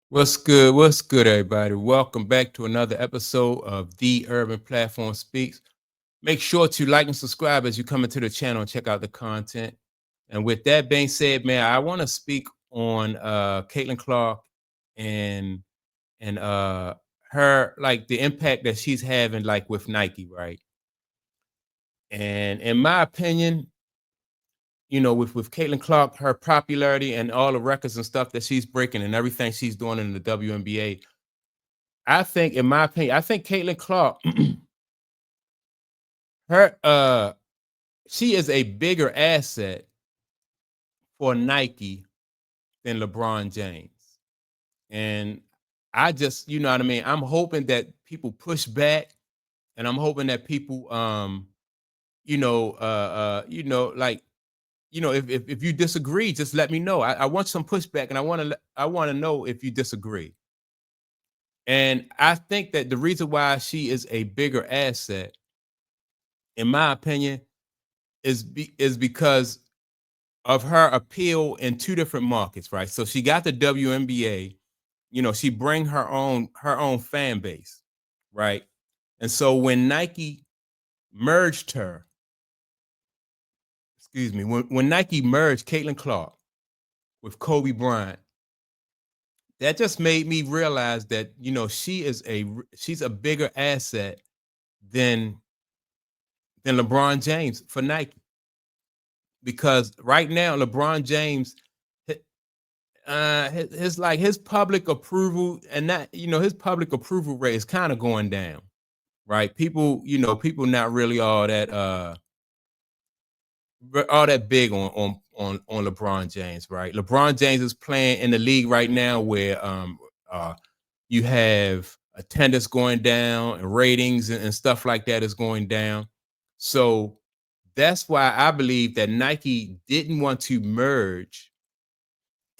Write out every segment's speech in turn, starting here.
What's good? What's good, everybody? Welcome back to another episode of The Urban Platform Speaks. Make sure to like and subscribe as you come into the channel and check out the content. And with that being said, man, I want to speak on Caitlin Clark and and her, like, the impact that she's having, like, with Nike, right? And in my opinion, with Caitlin Clark, her popularity and all the records and stuff that she's breaking and everything she's doing in the WNBA, I think, in my opinion, I think Caitlin Clark, her she is a bigger asset for Nike than LeBron James. And I just, you know what I mean? I'm hoping that people push back, and I'm hoping that people like, if you disagree, just let me know. I want some pushback, and I want to know if you disagree. And I think that the reason why she is a bigger asset, in my opinion, is because of her appeal in two different markets, right? So she got the WNBA, she bring her own fan base, right? And so when Nike merged her, excuse me, when Nike merged Caitlin Clark with Kobe Bryant, that just made me realize that she's a bigger asset than LeBron James for Nike, because right now LeBron James, his public approval, and that his public approval rate is kind of going down, right? People not really all that big on LeBron James, right? LeBron James is playing in the league right now where you have attendance going down and ratings and stuff like that is going down. So that's why I believe that Nike didn't want to merge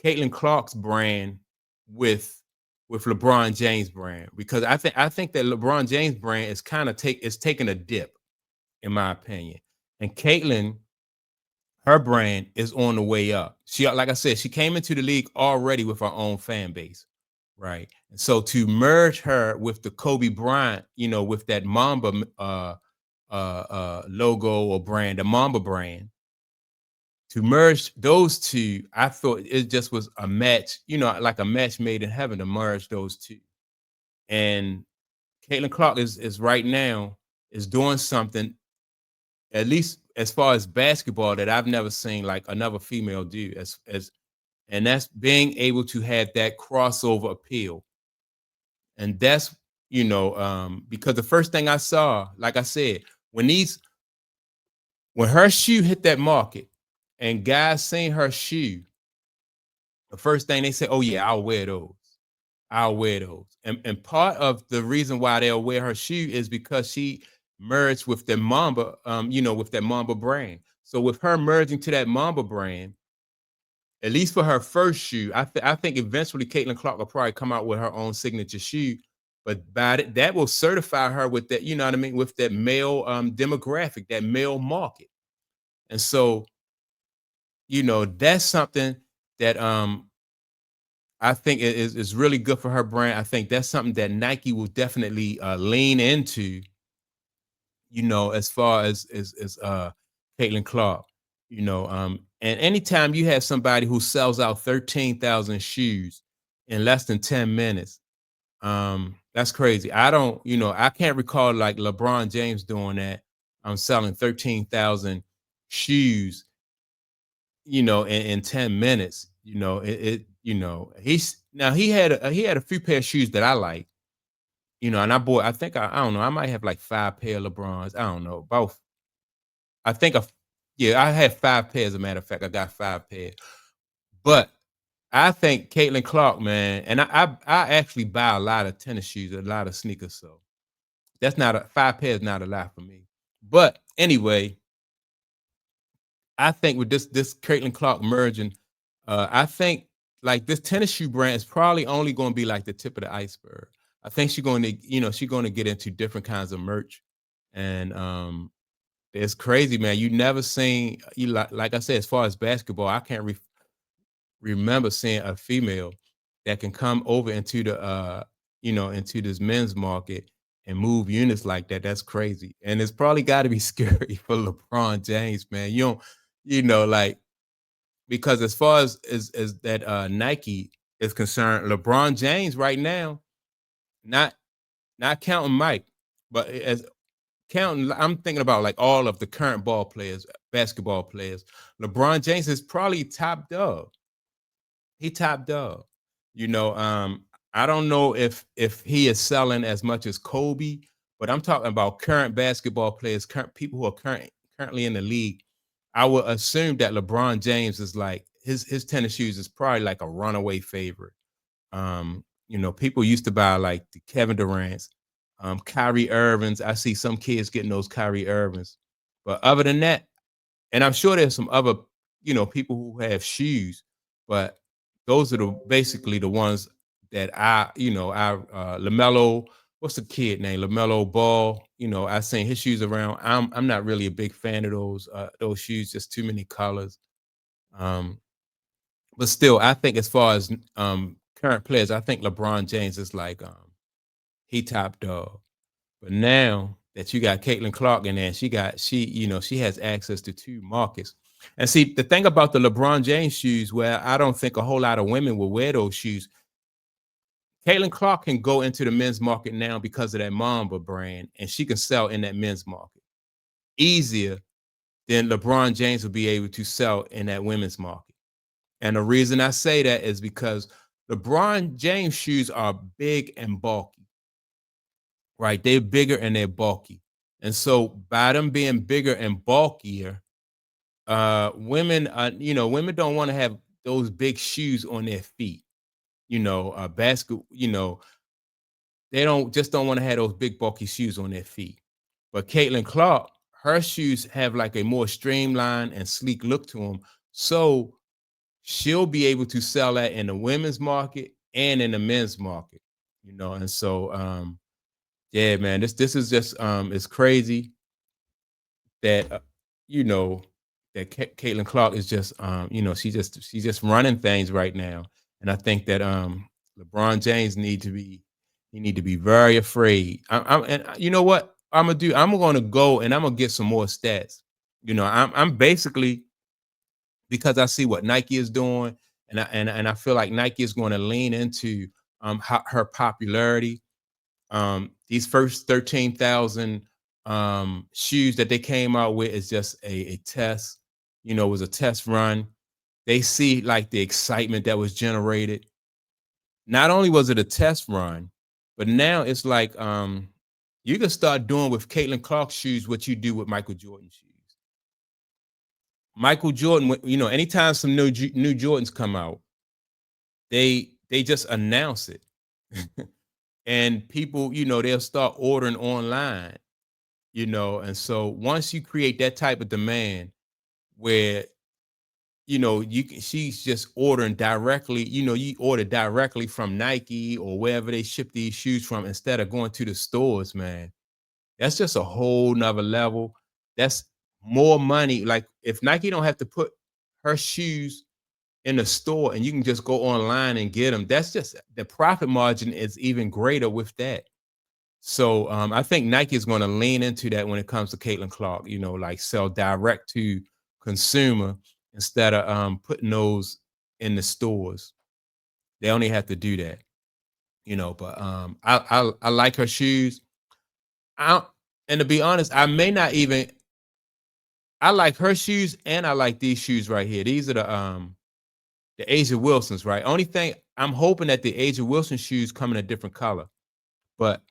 Caitlin Clark's brand with LeBron James brand, because I think that LeBron James brand is taking a dip, in my opinion. And Caitlin, her brand is on the way up. She, like I said, she came into the league already with her own fan base, right? And so to merge her with the Kobe Bryant, with that Mamba logo or brand, the Mamba brand, to merge those two, I thought it just was a match, like a match made in heaven to merge those two. And Caitlin Clark is right now is doing something, at least as far as basketball, that I've never seen like another female do, and that's being able to have that crossover appeal. And that's, because the first thing I saw, like I said, when these when her shoe hit that market and guys seen her shoe, the first thing they say, "Oh yeah, I'll wear those. I'll wear those." And part of the reason why they'll wear her shoe is because she merged with the Mamba, with that Mamba brand. So with her merging to that Mamba brand, at least for her first shoe, I think eventually Caitlin Clark will probably come out with her own signature shoe. But that will certify her with that, you know what I mean, with that male demographic, that male market. And so, that's something that I think is really good for her brand. I think that's something that Nike will definitely lean into, as far as Caitlin Clark, and anytime you have somebody who sells out 13,000 shoes in less than 10 minutes, that's crazy. I can't recall like LeBron James doing that. I'm selling 13,000 shoes, in 10 minutes. He had a few pair of shoes that I like, and I don't know, I might have like 5 pair of LeBrons. I don't know, both. I think of Yeah, I had 5 pairs. As a matter of fact, I got 5 pairs. But I think Caitlin Clark, man, and I actually buy a lot of tennis shoes, a lot of sneakers. So that's not a 5 pairs, not a lot for me. But anyway, I think with this Caitlin Clark merging, I think like this tennis shoe brand is probably only going to be like the tip of the iceberg. I think she's going to get into different kinds of merch, and it's crazy, man. You never seen, like I said, as far as basketball, I can't remember seeing a female that can come over into the into this men's market and move units like that. That's crazy. And it's probably got to be scary for LeBron James, man. You don't, like, because as far as that Nike is concerned, LeBron James right now, not not counting Mike, but as counting, I'm thinking about like all of the current ball players, basketball players. LeBron James is probably top dog. He top dog. You know, I don't know if he is selling as much as Kobe, but I'm talking about current basketball players, current people who are currently in the league. I would assume that LeBron James is like his tennis shoes is probably like a runaway favorite. People used to buy like the Kevin Durant's, Kyrie Irving's. I see some kids getting those Kyrie Irving's, but other than that, and I'm sure there's some other, people who have shoes, but those are the basically the ones that Lamelo. What's the kid name? Lamelo Ball. I seen his shoes around. I'm not really a big fan of those shoes. Just too many colors. Um, but still, I think as far as current players, I think LeBron James is like he top dog. But now that you got Caitlin Clark in there, she has access to two markets. And see, the thing about the LeBron James shoes, where I don't think a whole lot of women will wear those shoes. Caitlin Clark can go into the men's market now because of that Mamba brand, and she can sell in that men's market easier than LeBron James will be able to sell in that women's market. And the reason I say that is because LeBron James shoes are big and bulky, right? They're bigger and they're bulky. And so by them being bigger and bulkier, women don't want to have those big shoes on their feet. They don't want to have those big bulky shoes on their feet. But Caitlin Clark, her shoes have like a more streamlined and sleek look to them. So she'll be able to sell that in the women's market and in the men's market. And so yeah, man, this is just it's crazy that you know that Caitlin Clark is just she's just running things right now, and I think that LeBron James need to be very afraid. You know what I'm gonna do? I'm gonna go and I'm gonna get some more stats. I'm basically, because I see what Nike is doing, and I feel like Nike is going to lean into her popularity. These first 13,000 shoes that they came out with is just a test. It was a test run. They see like the excitement that was generated. Not only was it a test run, but now it's like you can start doing with Caitlin Clark shoes what you do with Michael Jordan shoes. Michael Jordan, anytime some new Jordans come out, they just announce it. And people, they'll start ordering online, and so once you create that type of demand where she's just ordering directly, you order directly from Nike or wherever they ship these shoes from instead of going to the stores, man. That's just a whole nother level. That's more money. Like if Nike don't have to put her shoes in the store and you can just go online and get them, that's just the profit margin is even greater with that. So I think Nike is going to lean into that when it comes to Caitlin Clark, like sell direct to consumer instead of putting those in the stores. They only have to do that, but I like her shoes. I and to be honest, I like her shoes and I like these shoes right here. These are the Asia Wilsons, right? Only thing I'm hoping that the Asia Wilson shoes come in a different color, but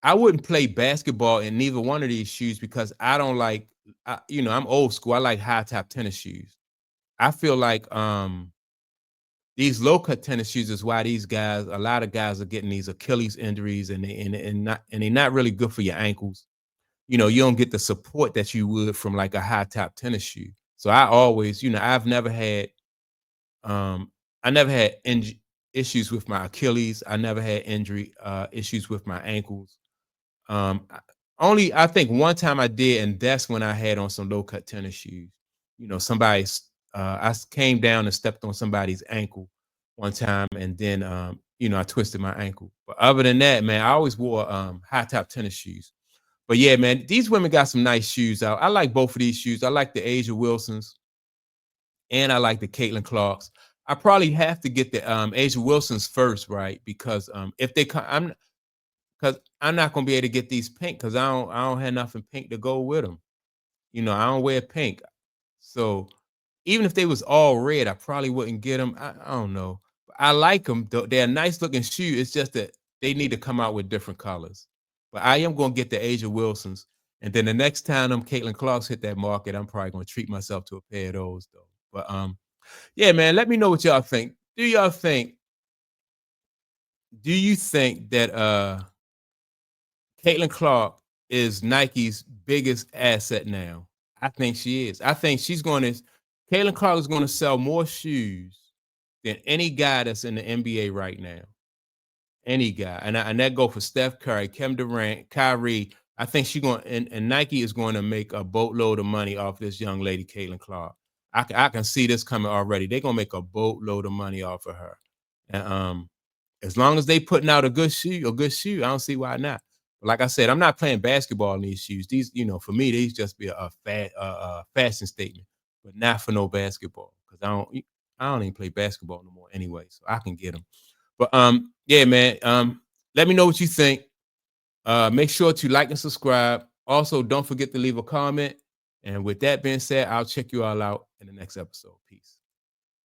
I wouldn't play basketball in neither one of these shoes because I don't like, I'm old school. I like high top tennis shoes. I feel like these low cut tennis shoes is why a lot of guys are getting these Achilles injuries and they're not really good for your ankles. You don't get the support that you would from like a high top tennis shoe. So I always, um, I never had issues with my Achilles. I never had injury issues with my ankles. Only I think one time I did, and that's when I had on some low cut tennis shoes. Somebody's I came down and stepped on somebody's ankle, one time, and then I twisted my ankle. But other than that, man, I always wore high top tennis shoes. But yeah, man, these women got some nice shoes out. I like both of these shoes. I like the Asia Wilsons and I like the Caitlin Clarks. I probably have to get the Asia Wilsons first, right? Because if they come, I'm not gonna be able to get these pink because I don't have nothing pink to go with them. I don't wear pink. So even if they was all red, I probably wouldn't get them. I don't know. I like them. They're a nice looking shoe. It's just that they need to come out with different colors. But I am gonna get the Asia Wilsons. And then the next time them Caitlin Clarks hit that market, I'm probably gonna treat myself to a pair of those though. But yeah, man, let me know what y'all think. Do you think that Caitlin Clark is Nike's biggest asset now? I think she is. I think Caitlin Clark is going to sell more shoes than any guy that's in the NBA right now. Any guy. And that go for Steph Curry, Kevin Durant, Kyrie. I think and Nike is going to make a boatload of money off this young lady, Caitlin Clark. I can see this coming already. They're gonna make a boatload of money off of her. And as long as they putting out a good shoe, I don't see why not. But like I said, I'm not playing basketball in these shoes. These, for me, these just be a fashion statement, but not for no basketball because I don't even play basketball no more anyway, so I can get them. But yeah, man. Let me know what you think. Make sure to like and subscribe. Also, don't forget to leave a comment. And with that being said, I'll check you all out in the next episode. Peace.